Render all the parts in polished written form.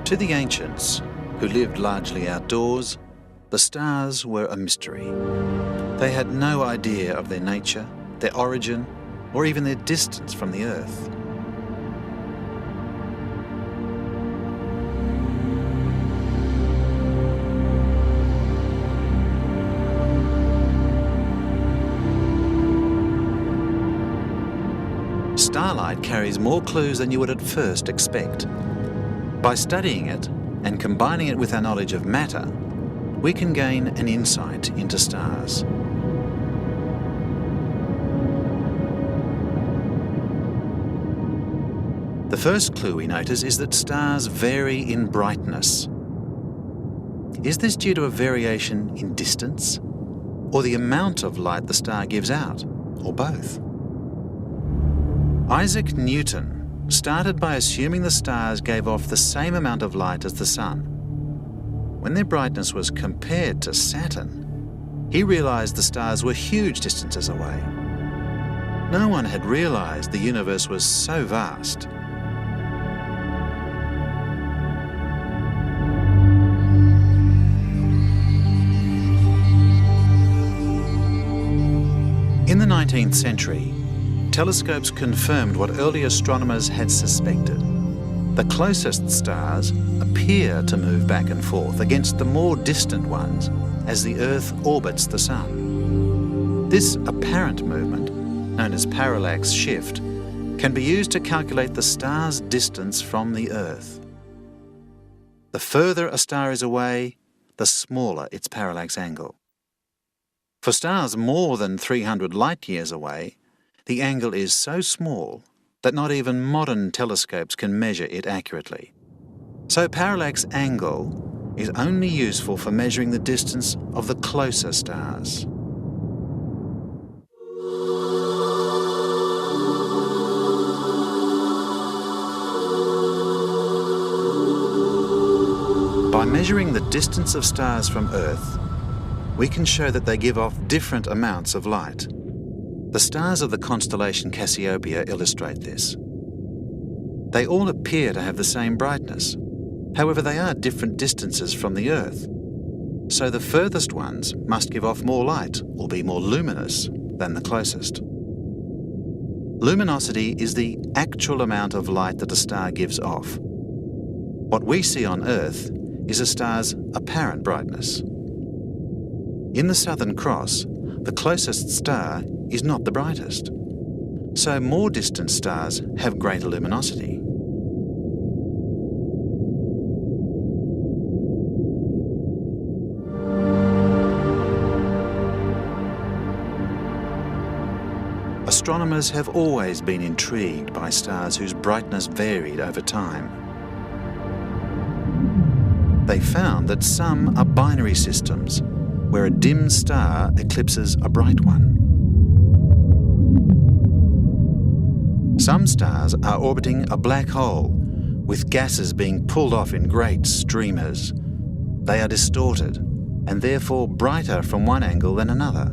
To the ancients, who lived largely outdoors, the stars were a mystery. They had no idea of their nature, their origin, or even their distance from the Earth. Starlight carries more clues than you would at first expect. By studying it and combining it with our knowledge of matter, we can gain an insight into stars. The first clue we notice is that stars vary in brightness. Is this due to a variation in distance, or the amount of light the star gives out, or both? Isaac Newton started by assuming the stars gave off the same amount of light as the Sun. When their brightness was compared to Saturn, he realized the stars were huge distances away. No one had realized the universe was so vast. In the 19th century, telescopes confirmed what early astronomers had suspected. The closest stars appear to move back and forth against the more distant ones as the Earth orbits the Sun. This apparent movement, known as parallax shift, can be used to calculate the star's distance from the Earth. The further a star is away, the smaller its parallax angle. For stars more than 300 light-years away, the angle is so small that not even modern telescopes can measure it accurately. So parallax angle is only useful for measuring the distance of the closer stars. By measuring the distance of stars from Earth, we can show that they give off different amounts of light. The stars of the constellation Cassiopeia illustrate this. They all appear to have the same brightness. However, they are different distances from the Earth. So the furthest ones must give off more light or be more luminous than the closest. Luminosity is the actual amount of light that a star gives off. What we see on Earth is a star's apparent brightness. In the Southern Cross, the closest star is not the brightest. So more distant stars have greater luminosity. Astronomers have always been intrigued by stars whose brightness varied over time. They found that some are binary systems, where a dim star eclipses a bright one. Some stars are orbiting a black hole, with gases being pulled off in great streamers. They are distorted, and therefore brighter from one angle than another.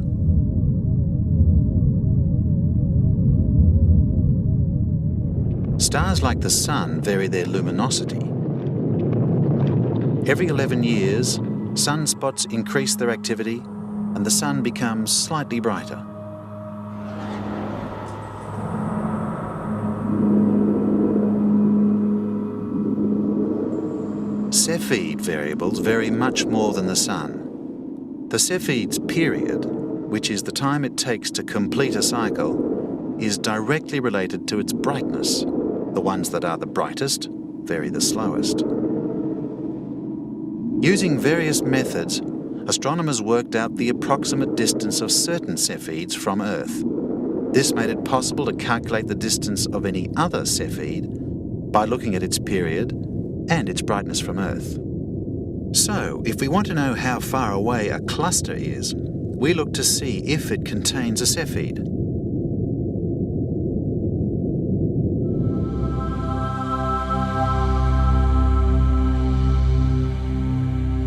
Stars like the Sun vary their luminosity. Every 11 years, sunspots increase their activity, and the Sun becomes slightly brighter. Cepheid variables vary much more than the Sun. The Cepheid's period, which is the time it takes to complete a cycle, is directly related to its brightness. The ones that are the brightest vary the slowest. Using various methods, astronomers worked out the approximate distance of certain Cepheids from Earth. This made it possible to calculate the distance of any other Cepheid by looking at its period and its brightness from Earth. So, if we want to know how far away a cluster is, we look to see if it contains a Cepheid.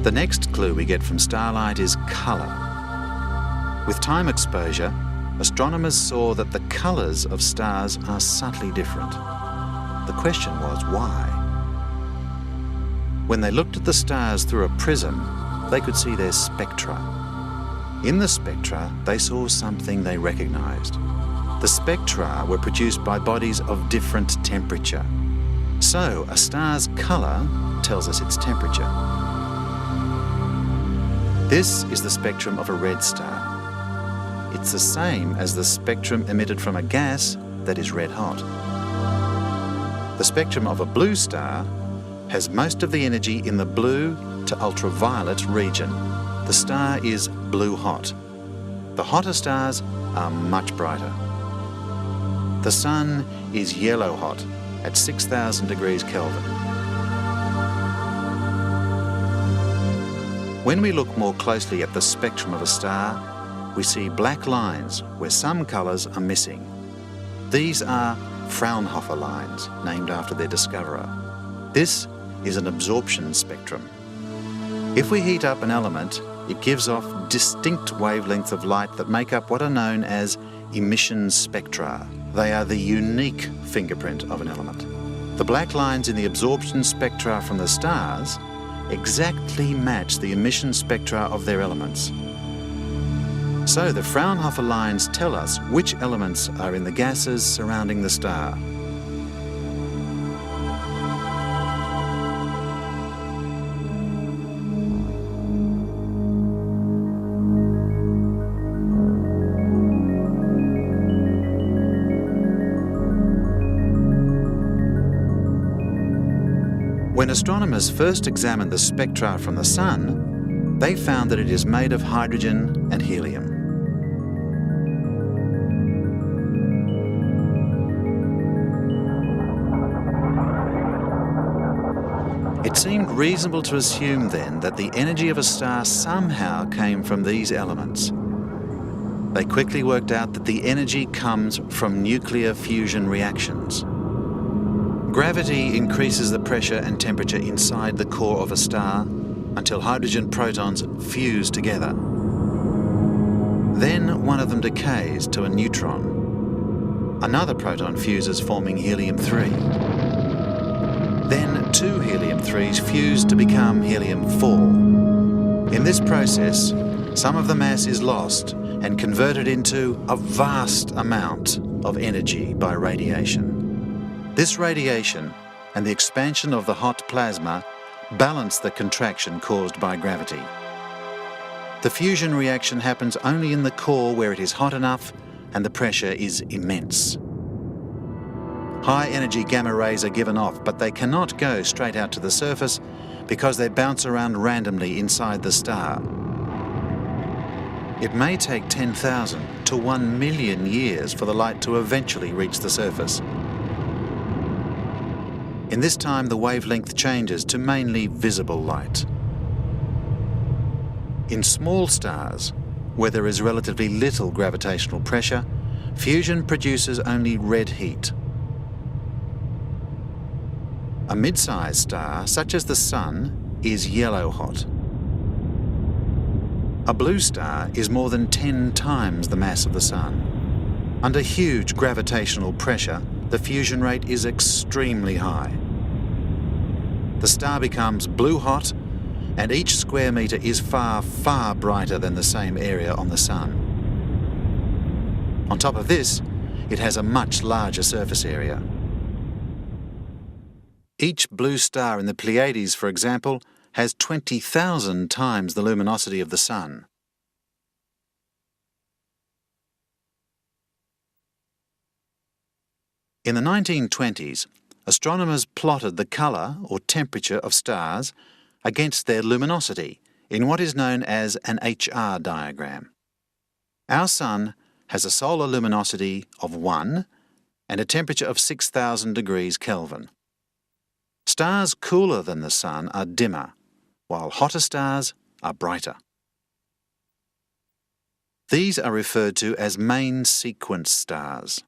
The next clue we get from Starlight is colour. With time exposure, astronomers saw that the colours of stars are subtly different. The question was why? When they looked at the stars through a prism, they could see their spectra. In the spectra, they saw something they recognised. The spectra were produced by bodies of different temperature. So, a star's colour tells us its temperature. This is the spectrum of a red star. It's the same as the spectrum emitted from a gas that is red hot. The spectrum of a blue star has most of the energy in the blue to ultraviolet region. The star is blue hot. The hotter stars are much brighter. The sun is yellow hot at 6,000 degrees Kelvin. When we look more closely at the spectrum of a star, we see black lines where some colours are missing. These are Fraunhofer lines, named after their discoverer. This is an absorption spectrum. If we heat up an element, it gives off distinct wavelengths of light that make up what are known as emission spectra. They are the unique fingerprint of an element. The black lines in the absorption spectra from the stars exactly match the emission spectra of their elements. So the Fraunhofer lines tell us which elements are in the gases surrounding the star. When astronomers first examined the spectra from the Sun, they found that it is made of hydrogen and helium. It seemed reasonable to assume then that the energy of a star somehow came from these elements. They quickly worked out that the energy comes from nuclear fusion reactions. Gravity increases the pressure and temperature inside the core of a star until hydrogen protons fuse together. Then one of them decays to a neutron. Another proton fuses, forming helium-3. Then two helium-3s fuse to become helium-4. In this process, some of the mass is lost and converted into a vast amount of energy by radiation. This radiation and the expansion of the hot plasma balance the contraction caused by gravity. The fusion reaction happens only in the core where it is hot enough and the pressure is immense. High-energy gamma rays are given off, but they cannot go straight out to the surface because they bounce around randomly inside the star. It may take 10,000 to 1 million years for the light to eventually reach the surface. In this time, the wavelength changes to mainly visible light. In small stars, where there is relatively little gravitational pressure, fusion produces only red heat. A mid-sized star, such as the Sun, is yellow hot. A blue star is more than 10 times the mass of the Sun. Under huge gravitational pressure, the fusion rate is extremely high. The star becomes blue hot, and each square metre is far, far brighter than the same area on the Sun. On top of this, it has a much larger surface area. Each blue star in the Pleiades, for example, has 20,000 times the luminosity of the Sun. In the 1920s, astronomers plotted the colour or temperature of stars against their luminosity in what is known as an HR diagram. Our Sun has a solar luminosity of 1 and a temperature of 6,000 degrees Kelvin. Stars cooler than the Sun are dimmer, while hotter stars are brighter. These are referred to as main sequence stars.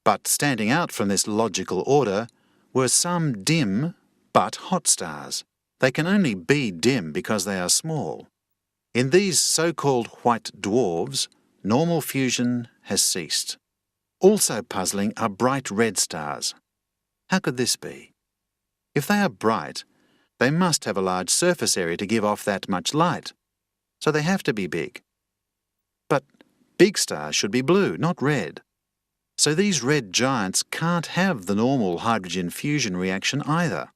But standing out from this logical order were some dim but hot stars. They can only be dim because they are small. In these so-called white dwarfs, normal fusion has ceased. Also puzzling are bright red stars. How could this be? If they are bright, they must have a large surface area to give off that much light, so they have to be big. But big stars should be blue, not red. So these red giants can't have the normal hydrogen fusion reaction either.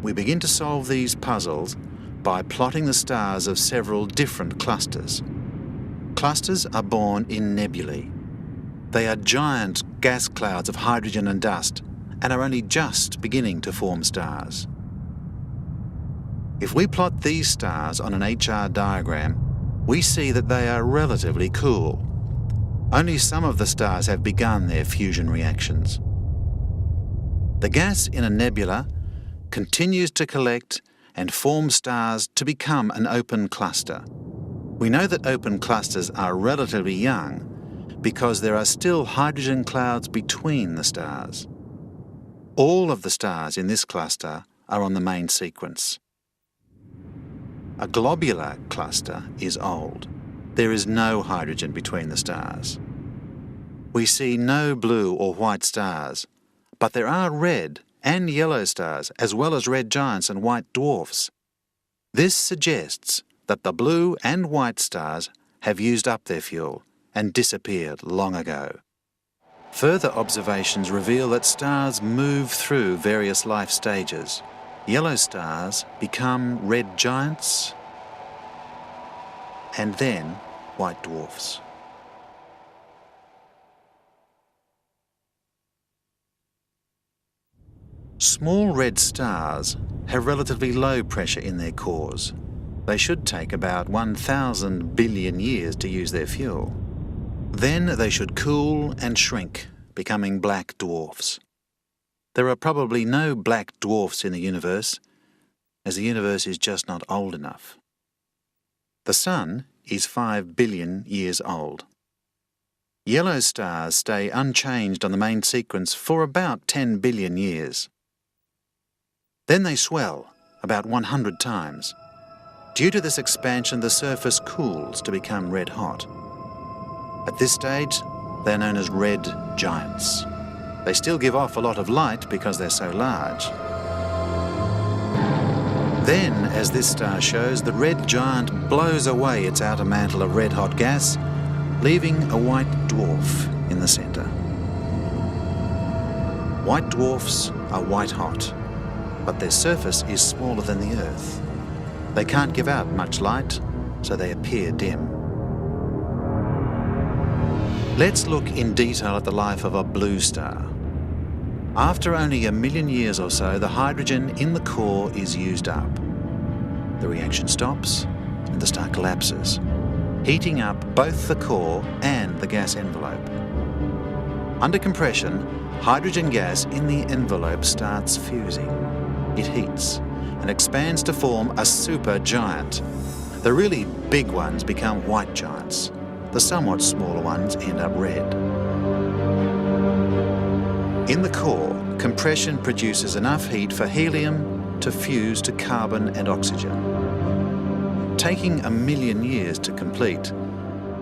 We begin to solve these puzzles by plotting the stars of several different clusters. Clusters are born in nebulae. They are giant gas clouds of hydrogen and dust and are only just beginning to form stars. If we plot these stars on an HR diagram, we see that they are relatively cool. Only some of the stars have begun their fusion reactions. The gas in a nebula continues to collect and form stars to become an open cluster. We know that open clusters are relatively young because there are still hydrogen clouds between the stars. All of the stars in this cluster are on the main sequence. A globular cluster is old. There is no hydrogen between the stars. We see no blue or white stars, but there are red and yellow stars, as well as red giants and white dwarfs. This suggests that the blue and white stars have used up their fuel and disappeared long ago. Further observations reveal that stars move through various life stages. Yellow stars become red giants and then white dwarfs. Small red stars have relatively low pressure in their cores. They should take about 1,000 billion years to use their fuel. Then they should cool and shrink, becoming black dwarfs. There are probably no black dwarfs in the universe, as the universe is just not old enough. The Sun is 5 billion years old. Yellow stars stay unchanged on the main sequence for about 10 billion years. Then they swell about 100 times. Due to this expansion, the surface cools to become red hot. At this stage, they are known as red giants. They still give off a lot of light because they're so large. Then, as this star shows, the red giant blows away its outer mantle of red-hot gas, leaving a white dwarf in the centre. White dwarfs are white-hot, but their surface is smaller than the Earth. They can't give out much light, so they appear dim. Let's look in detail at the life of a blue star. After only 1 million years or so, the hydrogen in the core is used up. The reaction stops and the star collapses, heating up both the core and the gas envelope. Under compression, hydrogen gas in the envelope starts fusing. It heats and expands to form a supergiant. The really big ones become white giants. The somewhat smaller ones end up red. In the core, compression produces enough heat for helium to fuse to carbon and oxygen. Taking 1 million years to complete,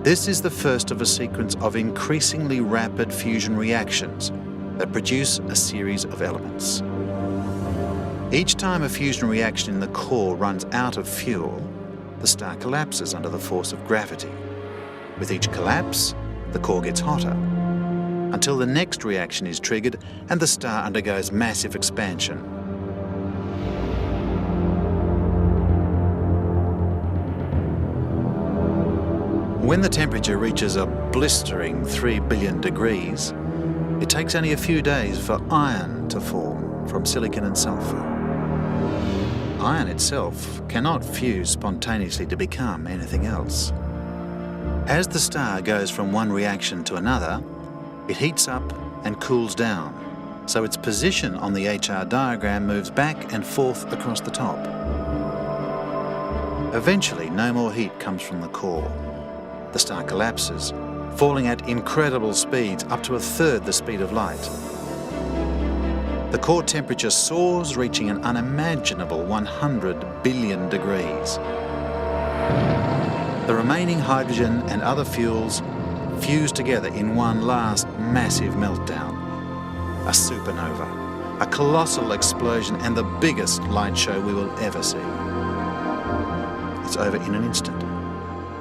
this is the first of a sequence of increasingly rapid fusion reactions that produce a series of elements. Each time a fusion reaction in the core runs out of fuel, the star collapses under the force of gravity. With each collapse, the core gets hotter, until the next reaction is triggered and the star undergoes massive expansion. When the temperature reaches a blistering 3 billion degrees, it takes only a few days for iron to form from silicon and sulfur. Iron itself cannot fuse spontaneously to become anything else. As the star goes from one reaction to another, it heats up and cools down, so its position on the HR diagram moves back and forth across the top. Eventually, no more heat comes from the core. The star collapses, falling at incredible speeds, up to 1/3 the speed of light. The core temperature soars, reaching an unimaginable 100 billion degrees. The remaining hydrogen and other fuels fuse together in one last massive meltdown. A supernova, A colossal explosion and the biggest light show we will ever see. It's over in an instant,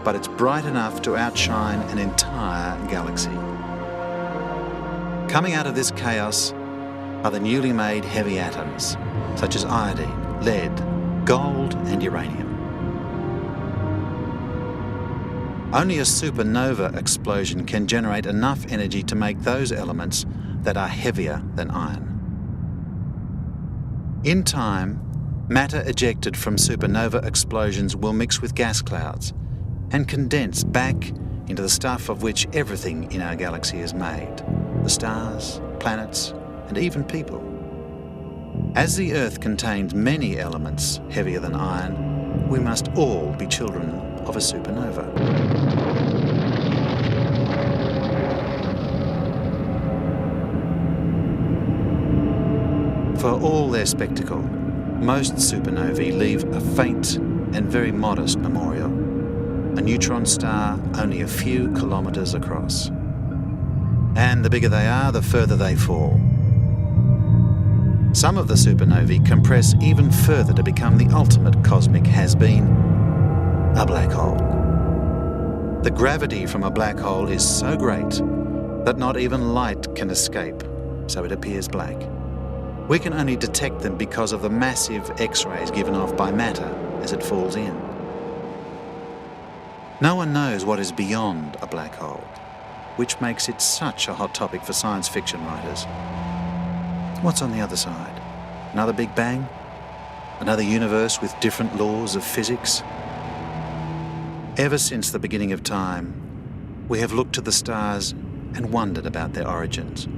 but it's bright enough to outshine an entire galaxy. Coming out of this chaos are the newly made heavy atoms, such as iodine, lead, gold and uranium. Only a supernova explosion can generate enough energy to make those elements that are heavier than iron. In time, matter ejected from supernova explosions will mix with gas clouds and condense back into the stuff of which everything in our galaxy is made: the stars, planets, and even people. As the Earth contains many elements heavier than iron, we must all be children of a supernova. For all their spectacle, most supernovae leave a faint and very modest memorial, a neutron star only a few kilometres across. And the bigger they are, the further they fall. Some of the supernovae compress even further to become the ultimate cosmic has-been, a black hole. The gravity from a black hole is so great that not even light can escape, so it appears black. We can only detect them because of the massive X-rays given off by matter as it falls in. No one knows what is beyond a black hole, which makes it such a hot topic for science fiction writers. What's on the other side? Another Big Bang? Another universe with different laws of physics? Ever since the beginning of time, we have looked to the stars and wondered about their origins,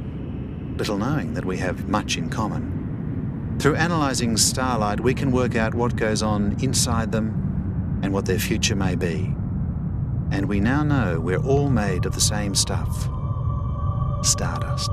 little knowing that we have much in common. Through analysing Starlight, we can work out what goes on inside them and what their future may be. And we now know we're all made of the same stuff: stardust.